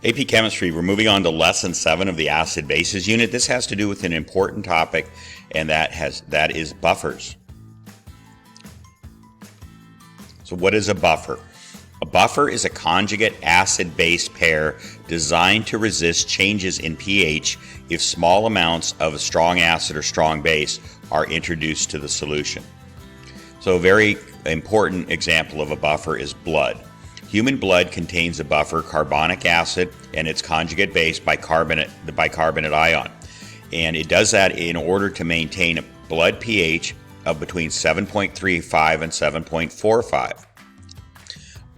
AP Chemistry, we're moving on to Lesson 7 of the Acid Bases unit. This has to do with an important topic, and that is buffers. So what is a buffer? A buffer is a conjugate acid-base pair designed to resist changes in pH if small amounts of a strong acid or strong base are introduced to the solution. So a very important example of a buffer is blood. Human blood contains a buffer, carbonic acid, and its conjugate base, bicarbonate, the bicarbonate ion. And it does that in order to maintain a blood pH of between 7.35 and 7.45.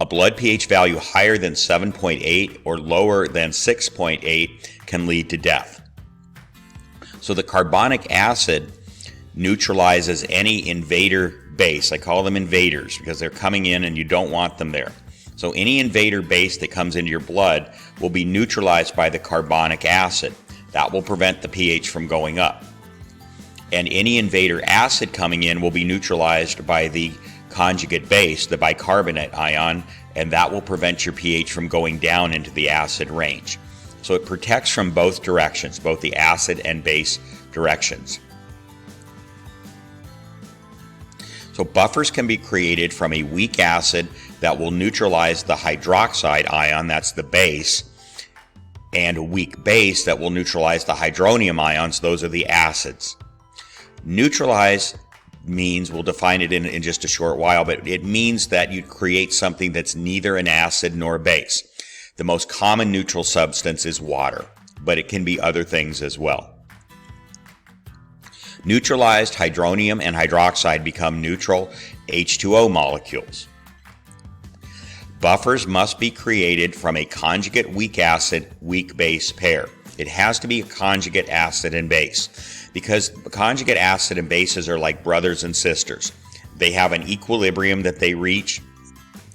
A blood pH value higher than 7.8 or lower than 6.8 can lead to death. So the carbonic acid neutralizes any invader base. I call them invaders because they're coming in and you don't want them there. So any invader base that comes into your blood will be neutralized by the carbonic acid. That will prevent the pH from going up. And any invader acid coming in will be neutralized by the conjugate base, the bicarbonate ion, and that will prevent your pH from going down into the acid range. So it protects from both directions, both the acid and base directions. So buffers can be created from a weak acid that will neutralize the hydroxide ion, that's the base, and a weak base that will neutralize the hydronium ions, those are the acids. Neutralize means, we'll define it in just a short while, but it means that you create something that's neither an acid nor a base. The most common neutral substance is water, but it can be other things as well. Neutralized hydronium and hydroxide become neutral H2O molecules. Buffers must be created from a conjugate weak acid, weak base pair. It has to be a conjugate acid and base because conjugate acid and bases are like brothers and sisters. They have an equilibrium that they reach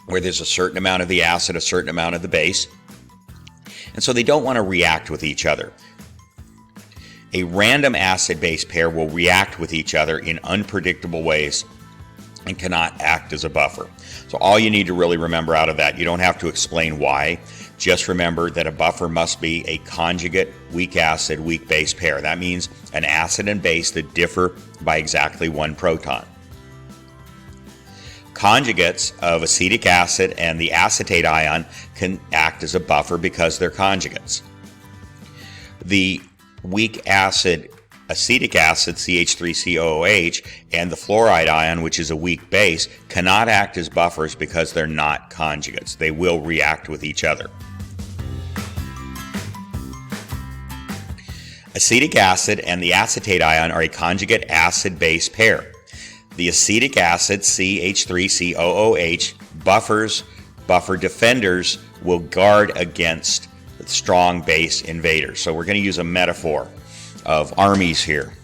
where there's a certain amount of the acid, a certain amount of the base, and so they don't want to react with each other. A random acid-base pair will react with each other in unpredictable ways and cannot act as a buffer. So all you need to really remember out of that, you don't have to explain why, just remember that a buffer must be a conjugate weak acid, weak base pair. That means an acid and base that differ by exactly one proton. Conjugates of acetic acid and the acetate ion can act as a buffer because they're conjugates. The weak acid, acetic acid, CH3COOH, and the fluoride ion, which is a weak base, cannot act as buffers because they're not conjugates. They will react with each other. Acetic acid and the acetate ion are a conjugate acid-base pair. The acetic acid, CH3COOH, buffer defenders will guard against strong base invaders. So we're going to use a metaphor of armies here.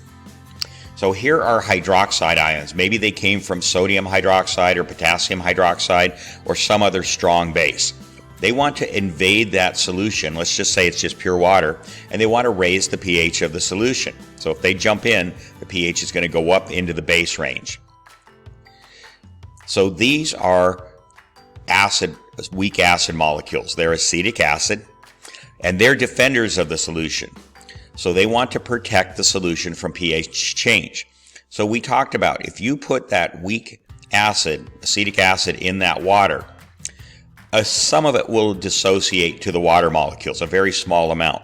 So here are hydroxide ions. Maybe they came from sodium hydroxide or potassium hydroxide or some other strong base. They want to invade that solution. Let's just say it's just pure water, and they want to raise the pH of the solution. So if they jump in, the pH is going to go up into the base range. So these are weak acid molecules. They're acetic acid, and they're defenders of the solution. So they want to protect the solution from pH change. So we talked about if you put that weak acid, acetic acid, in that water, some of it will dissociate to the water molecules, a very small amount.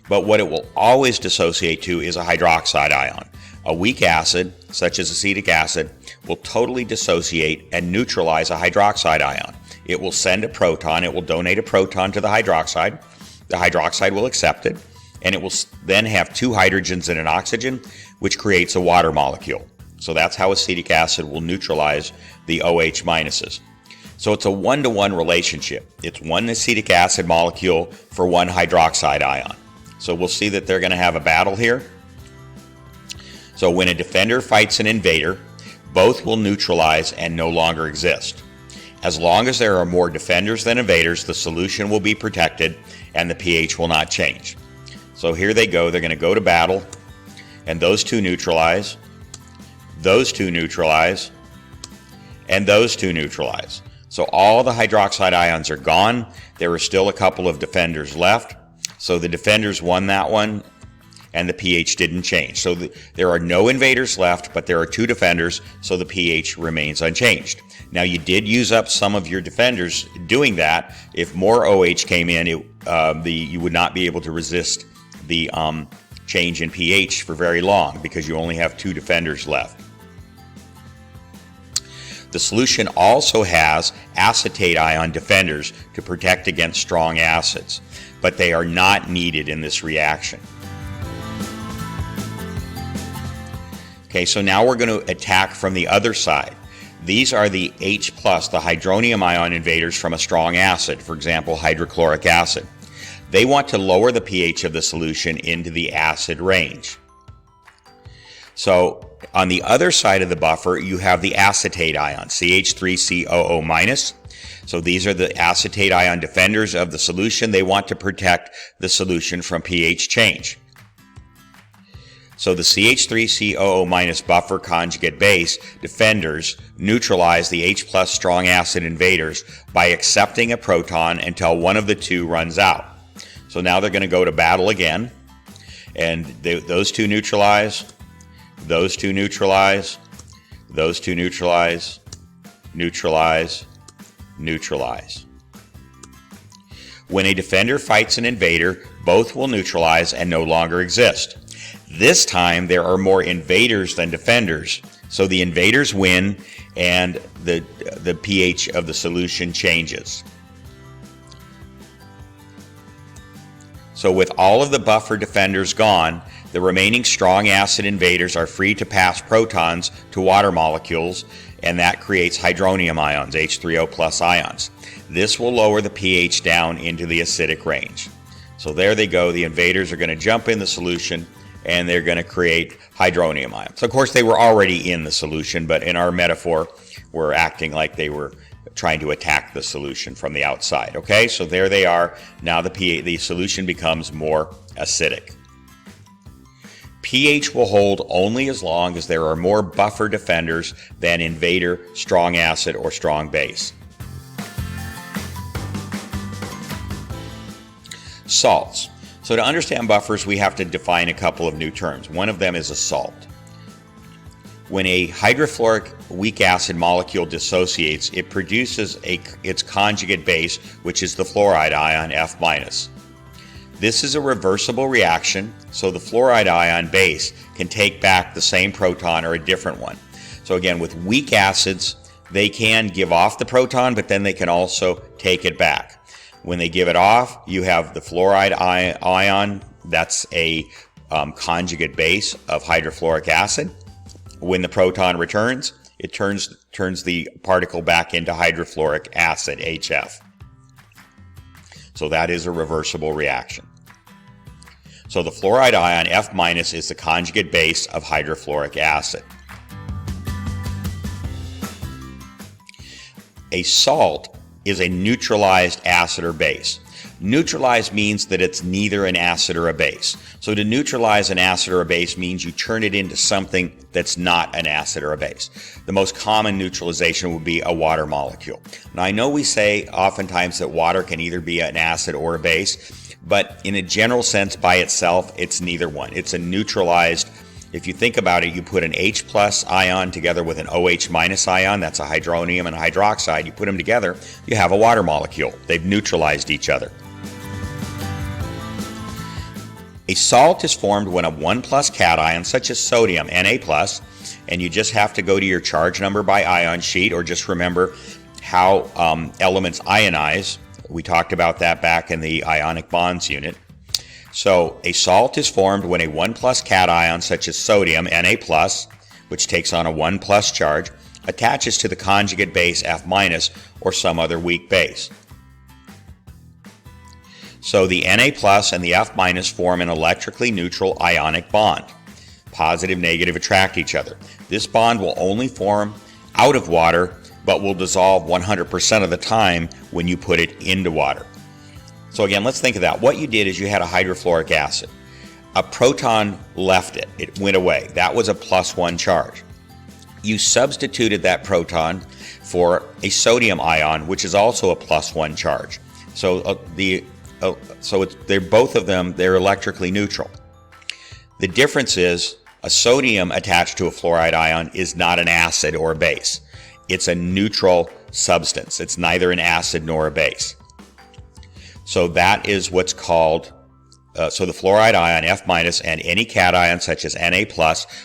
But what it will always dissociate to is a hydroxide ion. A weak acid, such as acetic acid, will totally dissociate and neutralize a hydroxide ion. It will send a proton, it will donate a proton to the hydroxide. The hydroxide will accept it, and it will then have two hydrogens and an oxygen, which creates a water molecule. So that's how acetic acid will neutralize the OH minuses. So it's a one-to-one relationship. It's one acetic acid molecule for one hydroxide ion. So we'll see that they're going to have a battle here. So when a defender fights an invader, both will neutralize and no longer exist. As long as there are more defenders than invaders, the solution will be protected and the pH will not change. So here they go. They're going to go to battle, and those two neutralize, those two neutralize, and those two neutralize. So all the hydroxide ions are gone. There were still a couple of defenders left. So the defenders won that one, and the pH didn't change. So there are no invaders left, but there are 2 defenders, so the pH remains unchanged. Now, you did use up some of your defenders doing that. If more OH came in, you would not be able to resist the change in pH for very long because you only have 2 defenders left. The solution also has acetate ion defenders to protect against strong acids, but they are not needed in this reaction. Okay, so now we're going to attack from the other side. These are the H+, the hydronium ion invaders from a strong acid, for example, hydrochloric acid. They want to lower the pH of the solution into the acid range. So on the other side of the buffer, you have the acetate ion, CH3COO-. So these are the acetate ion defenders of the solution. They want to protect the solution from pH change. So the CH3COO- buffer conjugate base defenders neutralize the H+ strong acid invaders by accepting a proton until one of the 2 runs out. So now they're going to go to battle again, and those 2 neutralize, those 2 neutralize, those 2 neutralize, neutralize, neutralize. When a defender fights an invader, both will neutralize and no longer exist. This time there are more invaders than defenders, so the invaders win and the pH of the solution changes. So with all of the buffer defenders gone, the remaining strong acid invaders are free to pass protons to water molecules, and that creates hydronium ions, H3O+ ions. This will lower the pH down into the acidic range. So there they go. The invaders are going to jump in the solution, and they're going to create hydronium ions. Of course, they were already in the solution, but in our metaphor, we're acting like they were trying to attack the solution from the outside. Okay, so there they are. Now the solution becomes more acidic. pH will hold only as long as there are more buffer defenders than invader strong acid or strong base. Salts. So to understand buffers, we have to define a couple of new terms. One of them is a salt. When a hydrofluoric weak acid molecule dissociates, it produces its conjugate base, which is the fluoride ion F-. This is a reversible reaction, so the fluoride ion base can take back the same proton or a different one. So again, with weak acids, they can give off the proton, but then they can also take it back. When they give it off, you have the fluoride ion. That's a conjugate base of hydrofluoric acid. When the proton returns, it turns the particle back into hydrofluoric acid, HF. So that is a reversible reaction. So the fluoride ion F- is the conjugate base of hydrofluoric acid. A salt is a neutralized acid or base. Neutralized means that it's neither an acid or a base. So to neutralize an acid or a base means you turn it into something that's not an acid or a base. The most common neutralization would be a water molecule. Now I know we say oftentimes that water can either be an acid or a base, but in a general sense by itself it's neither one. It's a neutralized. If you think about it, you put an H+ ion together with an OH- ion, that's a hydronium and a hydroxide, you put them together, you have a water molecule. They've neutralized each other. A salt is formed when a 1+ cation, such as sodium, Na+, and you just have to go to your charge number by ion sheet, or just remember how elements ionize. We talked about that back in the ionic bonds unit. So a salt is formed when a 1+ cation, such as sodium, Na+, which takes on a 1+ charge, attaches to the conjugate base F- or some other weak base. So the Na+ and the F- form an electrically neutral ionic bond. Positive, negative attract each other. This bond will only form out of water, but will dissolve 100% of the time when you put it into water. So again, let's think of that. What you did is you had a hydrofluoric acid. A proton left it. It went away. That was a +1 charge. you substituted that proton for a sodium ion, which is also a +1 charge. So they're both of them, they're electrically neutral. The difference is a sodium attached to a fluoride ion is not an acid or a base. It's a neutral substance. It's neither an acid nor a base. So that is what's called, so the fluoride ion F- and any cation such as Na+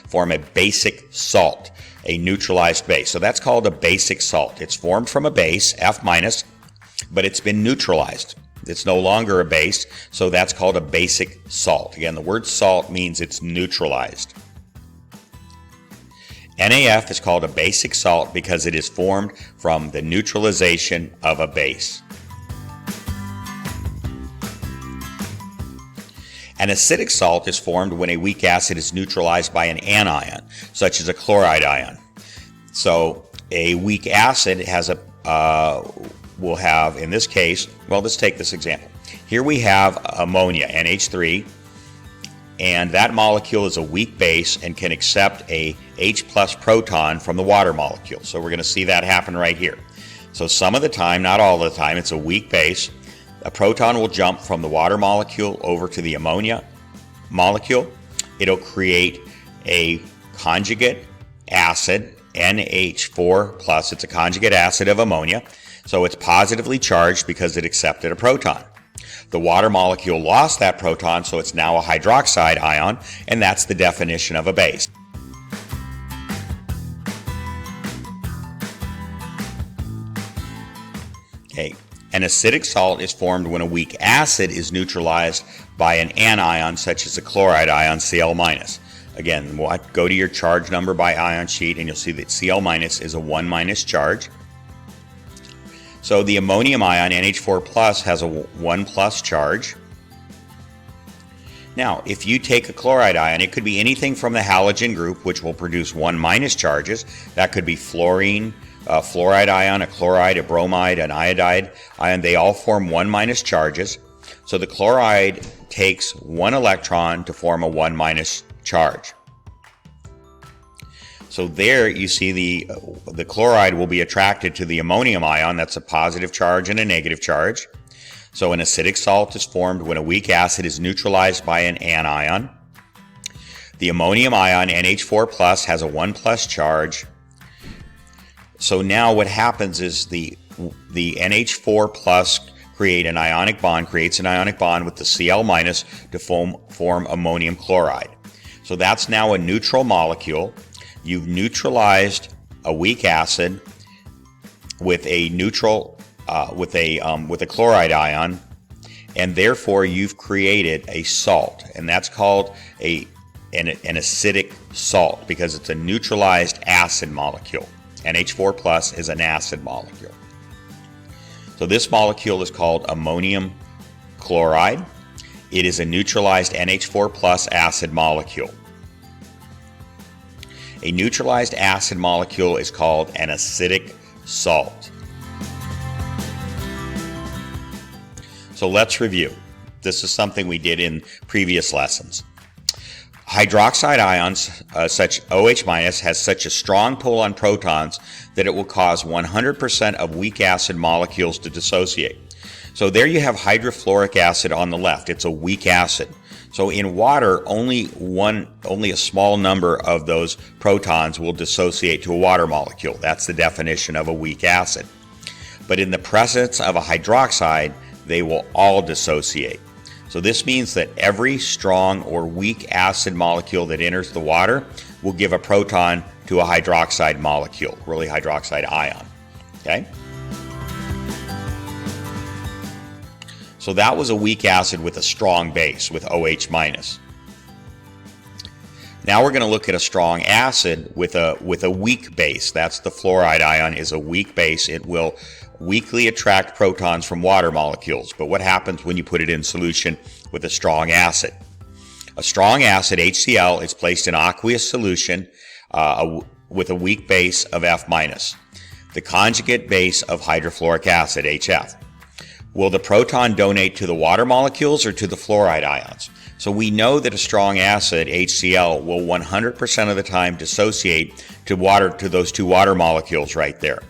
form a basic salt, a neutralized base. So that's called a basic salt. It's formed from a base, F-, but it's been neutralized. It's no longer a base, so that's called a basic salt. Again, the word salt means it's neutralized. NaF is called a basic salt because it is formed from the neutralization of a base. An acidic salt is formed when a weak acid is neutralized by an anion, such as a chloride ion. So a weak acid has will have, in this case, well, let's take this example. Here we have ammonia, NH3, and that molecule is a weak base and can accept a H+ proton from the water molecule. So we're going to see that happen right here. So some of the time, not all the time, it's a weak base. A proton will jump from the water molecule over to the ammonia molecule. It'll create a conjugate acid, NH4+. It's a conjugate acid of ammonia. So it's positively charged because it accepted a proton. The water molecule lost that proton, so it's now a hydroxide ion, and that's the definition of a base. Okay. An acidic salt is formed when a weak acid is neutralized by an anion, such as a chloride ion, Cl-. Again, go to your charge number by ion sheet, and you'll see that Cl- is a 1- charge. So the ammonium ion, NH4+, has a 1+ charge. Now, if you take a chloride ion, it could be anything from the halogen group, which will produce 1- charges. That could be fluorine, a fluoride ion, a chloride, a bromide, an iodide ion. They all form 1- charges. So the chloride takes 1 electron to form a 1- charge. So there you see the chloride will be attracted to the ammonium ion. That's a positive charge and a negative charge. So an acidic salt is formed when a weak acid is neutralized by an anion. The ammonium ion, NH4+, has a 1+ charge. So now what happens is the NH4+ creates an ionic bond with the Cl- to form ammonium chloride. So that's now a neutral molecule. You've neutralized a weak acid with a with a chloride ion, and therefore you've created a salt, and that's called an acidic salt because it's a neutralized acid molecule. NH4+ is an acid molecule. So this molecule is called ammonium chloride. It is a neutralized NH4+ acid molecule. A neutralized acid molecule is called an acidic salt. So let's review. This is something we did in previous lessons. Hydroxide ions, such OH- has such a strong pull on protons that it will cause 100% of weak acid molecules to dissociate. So there you have hydrofluoric acid on the left. It's a weak acid. So in water, only a small number of those protons will dissociate to a water molecule. That's the definition of a weak acid. But in the presence of a hydroxide, they will all dissociate. So this means that every strong or weak acid molecule that enters the water will give a proton to a hydroxide molecule, really hydroxide ion. Okay? So that was a weak acid with a strong base, with OH-. Now we're going to look at a strong acid with a weak base. That's the fluoride ion is a weak base. It will weakly attract protons from water molecules. But what happens when you put it in solution with a strong acid? A strong acid, HCl, is placed in aqueous solution with a weak base of F-, the conjugate base of hydrofluoric acid, HF. Will the proton donate to the water molecules or to the fluoride ions? So we know that a strong acid, HCl, will 100% of the time dissociate to water, to those two water molecules right there.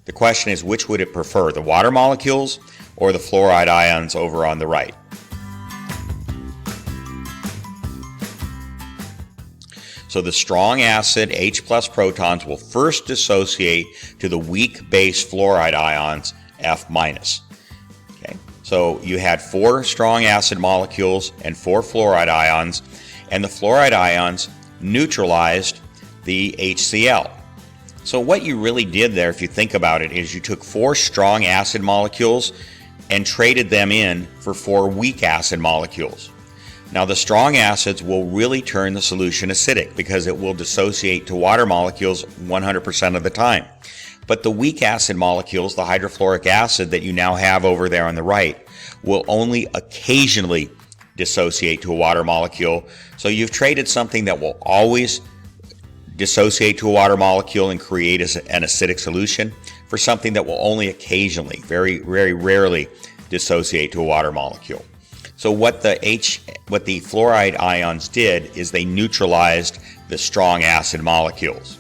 The question is, which would it prefer, the water molecules or the fluoride ions over on the right? So the strong acid H plus protons will first dissociate to the weak base fluoride ions F minus. Okay, so you had 4 strong acid molecules and 4 fluoride ions, and the fluoride ions neutralized the HCl. So what you really did there, if you think about it, is you took 4 strong acid molecules and traded them in for 4 weak acid molecules. Now the strong acids will really turn the solution acidic because it will dissociate to water molecules 100% of the time. But the weak acid molecules, the hydrofluoric acid that you now have over there on the right, will only occasionally dissociate to a water molecule. So you've traded something that will always dissociate to a water molecule and create an acidic solution for something that will only occasionally, very, very rarely, dissociate to a water molecule. So what the fluoride ions did is they neutralized the strong acid molecules.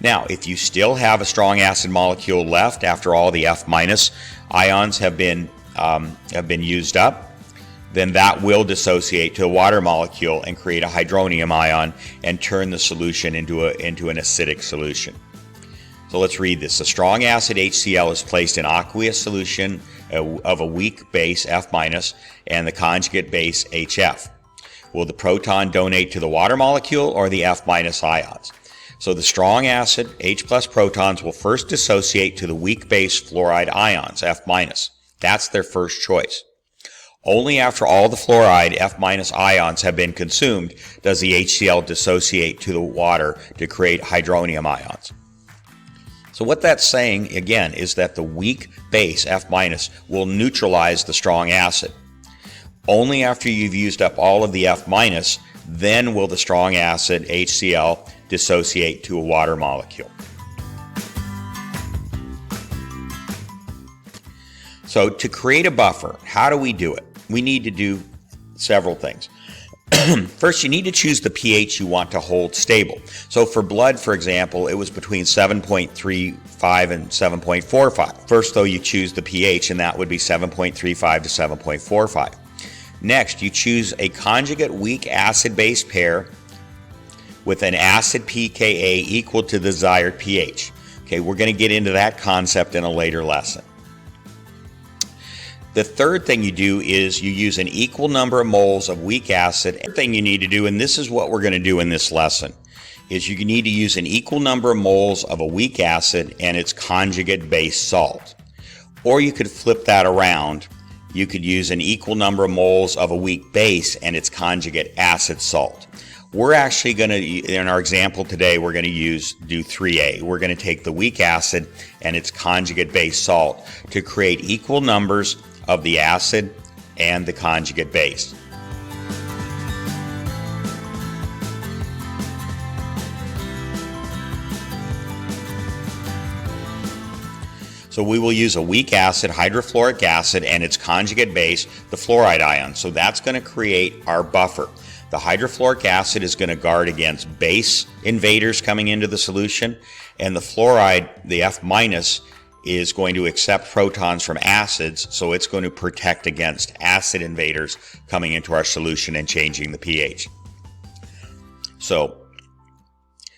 Now, if you still have a strong acid molecule left after all the F minus ions have been used up, then that will dissociate to a water molecule and create a hydronium ion and turn the solution into an acidic solution. So let's read this. The strong acid HCl is placed in aqueous solution of a weak base F minus and the conjugate base HF. Will the proton donate to the water molecule or the F minus ions? So the strong acid H plus protons will first dissociate to the weak base fluoride ions F minus. That's their first choice. Only after all the fluoride F minus ions have been consumed does the HCl dissociate to the water to create hydronium ions. So what that's saying, again, is that the weak base F minus will neutralize the strong acid. Only after you've used up all of the F minus, then will the strong acid HCl dissociate to a water molecule. So to create a buffer, how do we do it? We need to do several things. First, you need to choose the pH you want to hold stable. So for blood, for example, it was between 7.35 and 7.45. First, though, you choose the pH, and that would be 7.35 to 7.45. Next, you choose a conjugate weak acid-base pair with an acid pKa equal to the desired pH. Okay, we're going to get into that concept in a later lesson. The third thing you do is you use an equal number of moles of weak acid. The third thing you need to do, and this is what we're going to do in this lesson, is you need to use an equal number of moles of a weak acid and its conjugate base salt. Or you could flip that around. You could use an equal number of moles of a weak base and its conjugate acid salt. We're actually going to, in our example today, we're going to do 3A. We're going to take the weak acid and its conjugate base salt to create equal numbers of the acid and the conjugate base. So we will use a weak acid, hydrofluoric acid, and its conjugate base, the fluoride ion. So that's going to create our buffer. The hydrofluoric acid is going to guard against base invaders coming into the solution, and the fluoride, the F minus, is going to accept protons from acids, so it's going to protect against acid invaders coming into our solution and changing the pH. So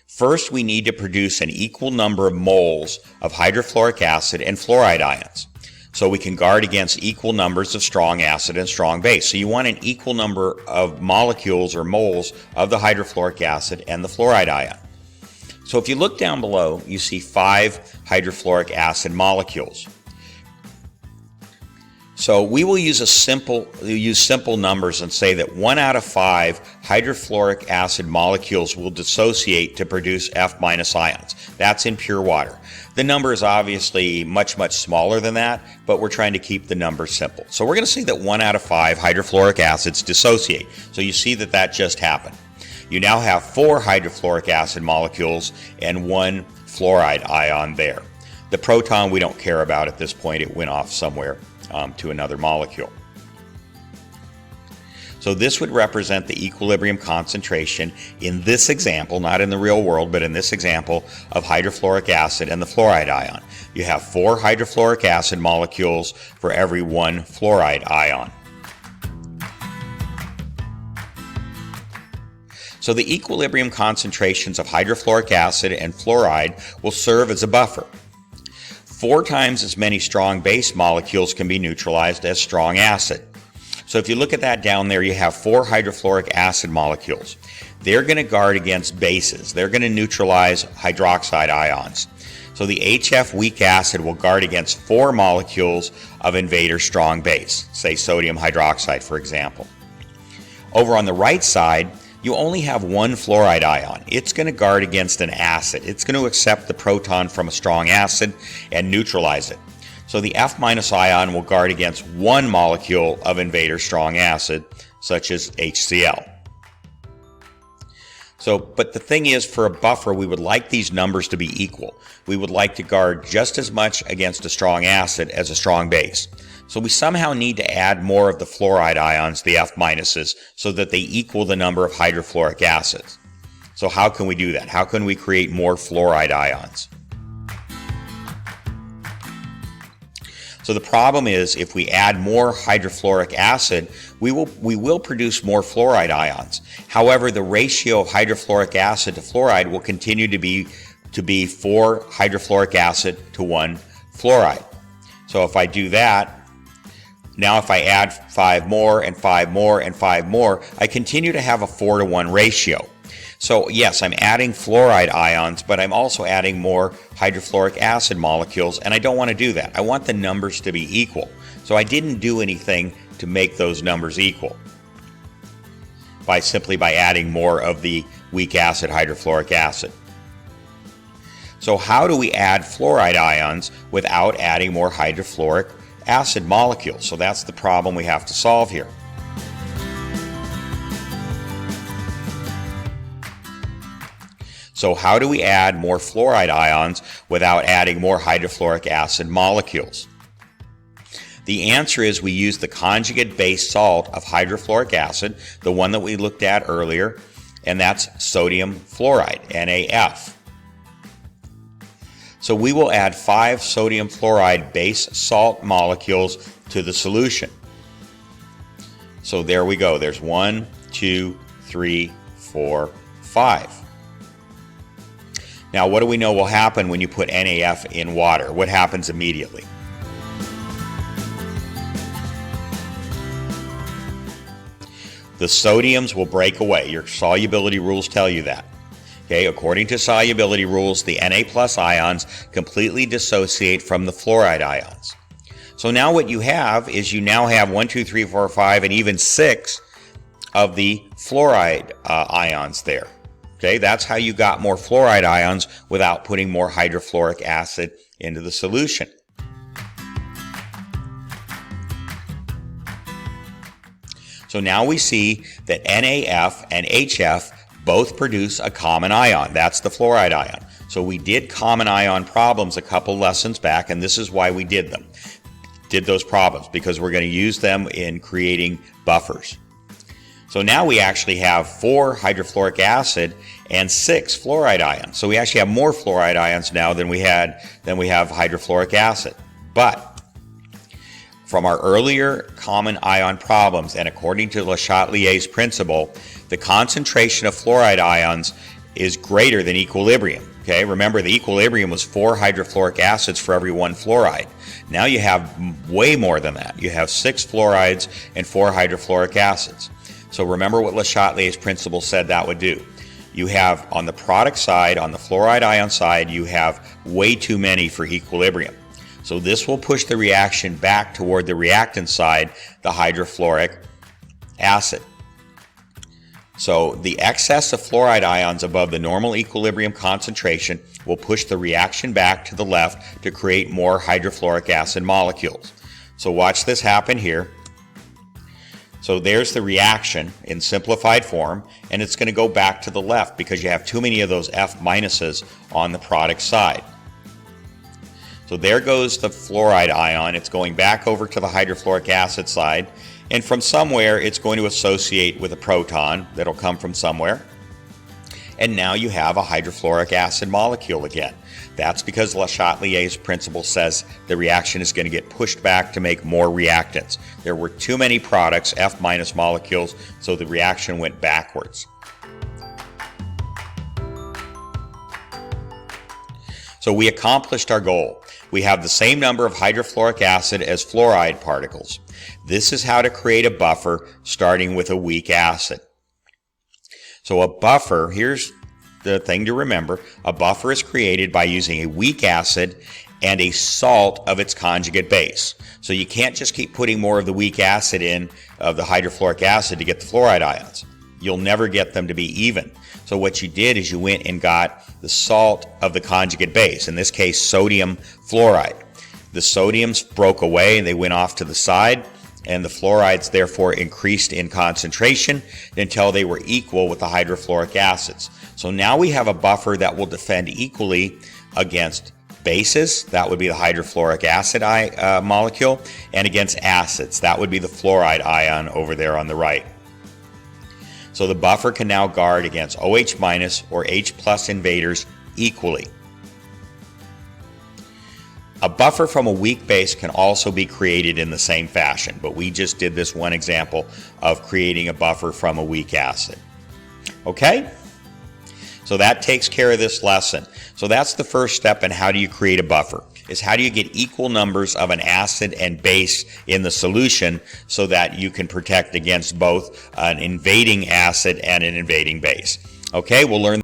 first we need to produce an equal number of moles of hydrofluoric acid and fluoride ions, so we can guard against equal numbers of strong acid and strong base. So you want an equal number of molecules or moles of the hydrofluoric acid and the fluoride ion. So if you look down below, you see 5 hydrofluoric acid molecules. So we will use simple numbers and say that 1 out of 5 hydrofluoric acid molecules will dissociate to produce F minus ions. That's in pure water. The number is obviously much, much smaller than that, but we're trying to keep the number simple. So we're going to say that 1 out of 5 hydrofluoric acids dissociate. So you see that that just happened. You now have 4 hydrofluoric acid molecules and 1 fluoride ion there. The proton we don't care about at this point. It went off somewhere to another molecule. So this would represent the equilibrium concentration in this example, not in the real world, but in this example of hydrofluoric acid and the fluoride ion. You have 4 hydrofluoric acid molecules for every 1 fluoride ion. So the equilibrium concentrations of hydrofluoric acid and fluoride will serve as a buffer. 4 times as many strong base molecules can be neutralized as strong acid. So if you look at that down there, you have 4 hydrofluoric acid molecules. They're going to guard against bases. They're going to neutralize hydroxide ions. So the HF weak acid will guard against 4 molecules of invader strong base, say sodium hydroxide, for example. Over on the right side, you only have 1 fluoride ion. It's going to guard against an acid. It's going to accept the proton from a strong acid and neutralize it. So the F- ion will guard against 1 molecule of invader strong acid, such as HCl. But the thing is, for a buffer, we would like these numbers to be equal. We would like to guard just as much against a strong acid as a strong base. So we somehow need to add more of the fluoride ions, the F-, so that they equal the number of hydrofluoric acids. So how can we do that? How can we create more fluoride ions? So the problem is, if we add more hydrofluoric acid, we will produce more fluoride ions. However, the ratio of hydrofluoric acid to fluoride will continue to be 4 hydrofluoric acid to 1 fluoride. So if I do that, now if I add 5 more and 5 more and 5 more, I continue to have a 4-to-1 ratio. So yes, I'm adding fluoride ions, but I'm also adding more hydrofluoric acid molecules, and I don't want to do that. I want the numbers to be equal. So I didn't do anything to make those numbers equal simply by adding more of the weak acid hydrofluoric acid. So how do we add fluoride ions without adding more hydrofluoric acid molecules? So that's the problem we have to solve here. So how do we add more fluoride ions without adding more hydrofluoric acid molecules? The answer is we use the conjugate base salt of hydrofluoric acid, the one that we looked at earlier, and that's sodium fluoride, NaF. So we will add 5 sodium fluoride base salt molecules to the solution. So there we go. There's 1, 2, 3, 4, 5. Now, what do we know will happen when you put NaF in water? What happens immediately? The sodiums will break away. Your solubility rules tell you that. Okay, according to solubility rules, the Na+ ions completely dissociate from the fluoride ions. So now what you have is you now have 1, 2, 3, 4, 5, and even 6 of the fluoride ions there. Okay, that's how you got more fluoride ions without putting more hydrofluoric acid into the solution. So now we see that NaF and HF both produce a common ion. That's the fluoride ion. So we did common ion problems a couple lessons back, and this is why we did them. Did those problems because we're going to use them in creating buffers. So now we actually have 4 hydrofluoric acid and 6 fluoride ions. So we actually have more fluoride ions now than we have hydrofluoric acid. But from our earlier common ion problems, and according to Le Chatelier's principle, the concentration of fluoride ions is greater than equilibrium. Okay, remember the equilibrium was 4 hydrofluoric acids for every 1 fluoride. Now you have way more than that. You have 6 fluorides and 4 hydrofluoric acids. So remember what Le Chatelier's principle said that would do. You have on the product side, on the fluoride ion side, you have way too many for equilibrium. So this will push the reaction back toward the reactant side, the hydrofluoric acid. So the excess of fluoride ions above the normal equilibrium concentration will push the reaction back to the left to create more hydrofluoric acid molecules. So watch this happen here. So there's the reaction in simplified form, and it's going to go back to the left because you have too many of those F- on the product side. So there goes the fluoride ion. It's going back over to the hydrofluoric acid side, And from somewhere, it's going to associate with a proton that'll come from somewhere. And now you have a hydrofluoric acid molecule again. That's because Le Chatelier's principle says the reaction is going to get pushed back to make more reactants. There were too many products, F- molecules, so the reaction went backwards. So we accomplished our goal. We have the same number of hydrofluoric acid as fluoride particles. This is how to create a buffer starting with a weak acid. So a buffer, here's the thing to remember, a buffer is created by using a weak acid and a salt of its conjugate base. So you can't just keep putting more of the weak acid in, of the hydrofluoric acid, to get the fluoride ions. You'll never get them to be even. So what you did is you went and got the salt of the conjugate base, in this case sodium fluoride. The sodiums broke away and they went off to the side, and the fluorides therefore increased in concentration until they were equal with the hydrofluoric acids. So now we have a buffer that will defend equally against bases, that would be the hydrofluoric acid molecule, and against acids, that would be the fluoride ion over there on the right. So the buffer can now guard against OH- or H+ invaders equally. A buffer from a weak base can also be created in the same fashion, but we just did this one example of creating a buffer from a weak acid. Okay? So that takes care of this lesson. So that's the first step in how do you create a buffer, is how do you get equal numbers of an acid and base in the solution so that you can protect against both an invading acid and an invading base. Okay, we'll learn